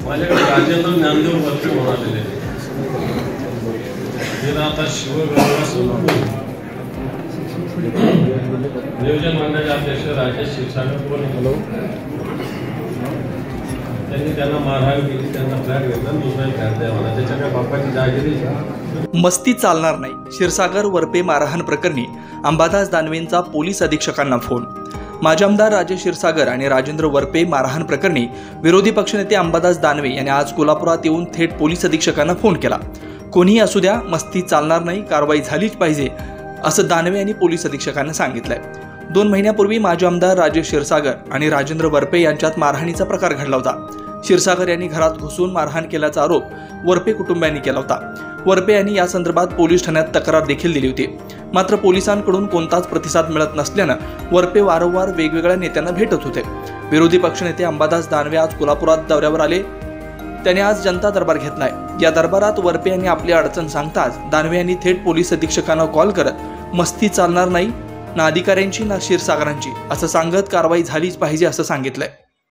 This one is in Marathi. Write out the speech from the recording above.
माझ्याकडे राजेंद्र ज्ञानदेव वर्षे म्हणालेले आता शिवगंगा सोलापूर नियोजन मंडळाचे अध्यक्ष राजेश क्षीरसागर त्यांनी त्यांना मारहाण केली, त्यांना फ्लॅट घेतला, दुसरा फ्लॅट द्या मला, त्याच्या काय बापाची जागिरी मस्ती चालणार नाही. क्षीरसागर वरपे मारहाण प्रकरणी अंबादास दानवेंचा पोलीस अधीक्षकांना फोन. माजी आमदार राजेश क्षीरसागर आणि राजेंद्र वरपे मारहाण प्रकरणी विरोधी पक्षनेते अंबादास दानवे यांनी आज कोल्हापुरात येऊन थेट पोलीस अधीक्षकांना फोन केला. कोणीही असू द्या, मस्ती चालणार नाही, कारवाई झालीच पाहिजे असं दानवे यांनी पोलीस अधीक्षकांना सांगितलंय. 2 महिन्यापूर्वी माजी आमदार राजेश क्षीरसागर आणि राजेंद्र वरपे यांच्यात मारहाणीचा प्रकार घडला होता. क्षीरसागर यांनी घरात घुसून मारहाण केल्याचा आरोप वरपे कुटुंबियांनी केला होता. वरपे यांनी या संदर्भात पोलीस ठाण्यात तक्रार देखील दिली होती. मात्र पोलिसांकडून कोणताच प्रतिसाद मिळत नसल्यानं वरपे वारंवार वेगवेगळ्या नेत्यांना भेटत होते. विरोधी पक्षनेते अंबादास दानवे आज कोल्हापुरात दौऱ्यावर आले. त्यांनी आज जनता दरबार घेतलाय. या दरबारात वरपे यांनी आपली अडचण सांगताच दानवे यांनी थेट पोलीस अधीक्षकांना कॉल करत मस्ती चालणार नाही, ना अधिकाऱ्यांची ना क्षीरसागरांची असं सांगत कारवाई झालीच पाहिजे असं सांगितलंय.